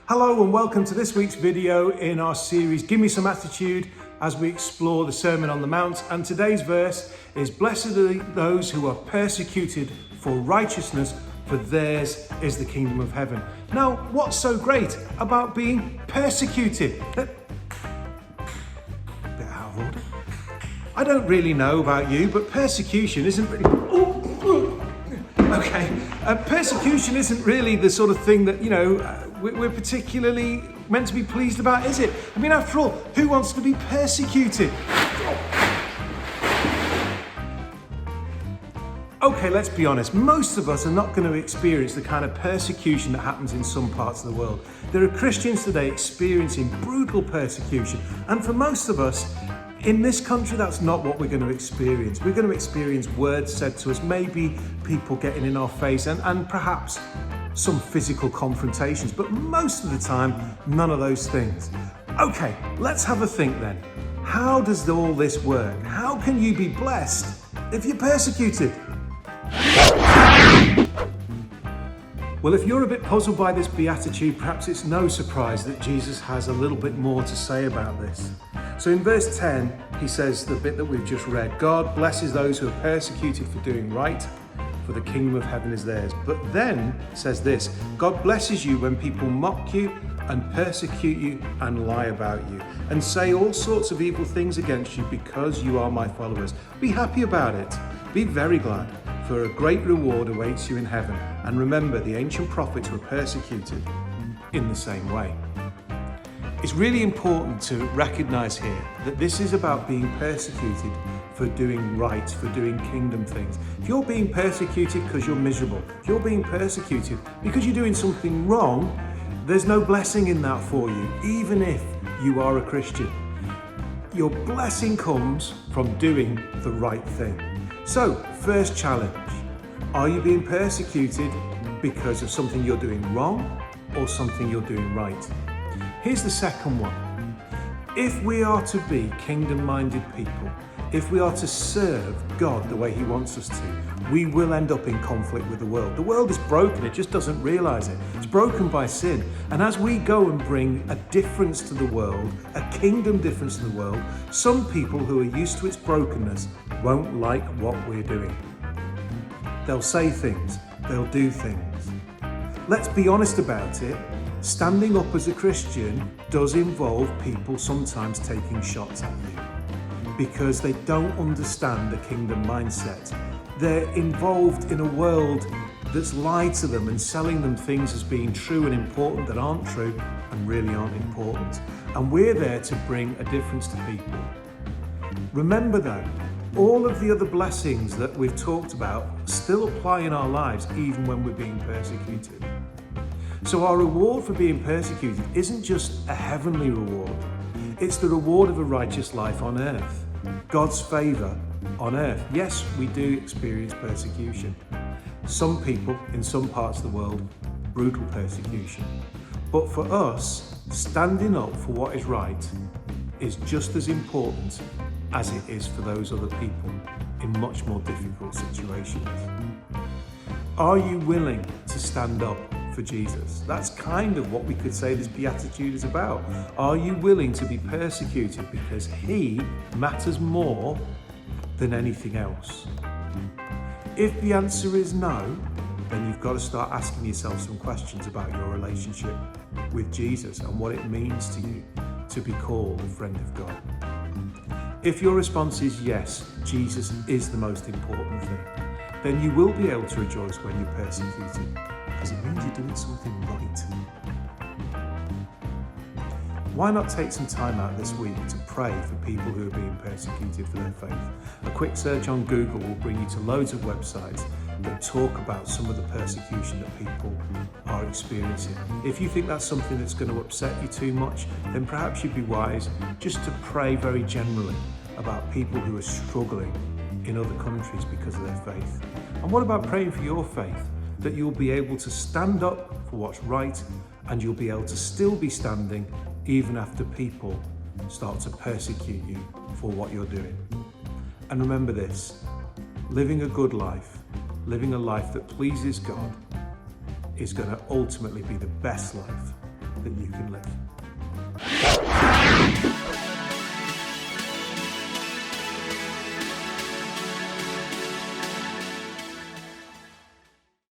Hello and welcome to this week's video in our series Give Me Some Attitude as we explore the Sermon on the Mount, and today's verse is blessed are those who are persecuted for righteousness, for theirs is the kingdom of heaven. Now, what's so great about being persecuted? Bit out of order. I don't really know about you, but persecution isn't really... persecution isn't really the sort of thing that, we're particularly meant to be pleased about, is it? I mean, after all, who wants to be persecuted? Okay, let's be honest. Most of us are not going to experience the kind of persecution that happens in some parts of the world. There are Christians today experiencing brutal persecution, and for most of us, in this country, that's not what we're going to experience. We're going to experience words said to us, maybe people getting in our face, and perhaps some physical confrontations, but most of the time, none of those things. Okay, let's have a think then. How does all this work? How can you be blessed if you're persecuted? Well, if you're a bit puzzled by this beatitude, perhaps it's no surprise that Jesus has a little bit more to say about this. So in verse 10, he says the bit that we've just read, God blesses those who are persecuted for doing right, for the kingdom of heaven is theirs. But then says this, God blesses you when people mock you and persecute you and lie about you and say all sorts of evil things against you because you are my followers. Be happy about it. Be very glad, for a great reward awaits you in heaven. And remember, the ancient prophets were persecuted in the same way. It's really important to recognize here that this is about being persecuted for doing right, for doing kingdom things. If you're being persecuted because you're miserable, if you're being persecuted because you're doing something wrong, there's no blessing in that for you, even if you are a Christian. Your blessing comes from doing the right thing. So, first challenge, are you being persecuted because of something you're doing wrong or something you're doing right? Here's the second one. If we are to be kingdom-minded people, if we are to serve God the way he wants us to, we will end up in conflict with the world. The world is broken, it just doesn't realize it. It's broken by sin. And as we go and bring a difference to the world, a kingdom difference to the world, some people who are used to its brokenness won't like what we're doing. They'll say things, they'll do things. Let's be honest about it. Standing up as a Christian does involve people sometimes taking shots at you because they don't understand the kingdom mindset. They're involved in a world that's lied to them and selling them things as being true and important that aren't true and really aren't important. And we're there to bring a difference to people. Remember though, all of the other blessings that we've talked about still apply in our lives even when we're being persecuted. So our reward for being persecuted isn't just a heavenly reward, it's the reward of a righteous life on earth. God's favour on earth. Yes, we do experience persecution. Some people in some parts of the world, brutal persecution. But for us, standing up for what is right is just as important as it is for those other people in much more difficult situations. Are you willing to stand up for Jesus? That's kind of what we could say this beatitude is about. Are you willing to be persecuted because he matters more than anything else? If the answer is no, then you've got to start asking yourself some questions about your relationship with Jesus and what it means to you to be called a friend of God. If your response is yes, Jesus is the most important thing, then you will be able to rejoice when you're persecuted, because it means you're doing something right. Why not take some time out this week to pray for people who are being persecuted for their faith? A quick search on Google will bring you to loads of websites that talk about some of the persecution that people are experiencing. If you think that's something that's going to upset you too much, then perhaps you'd be wise just to pray very generally about people who are struggling in other countries because of their faith. And what about praying for your faith? That you'll be able to stand up for what's right and you'll be able to still be standing even after people start to persecute you for what you're doing. And remember this, living a good life, living a life that pleases God, is going to ultimately be the best life that you can live.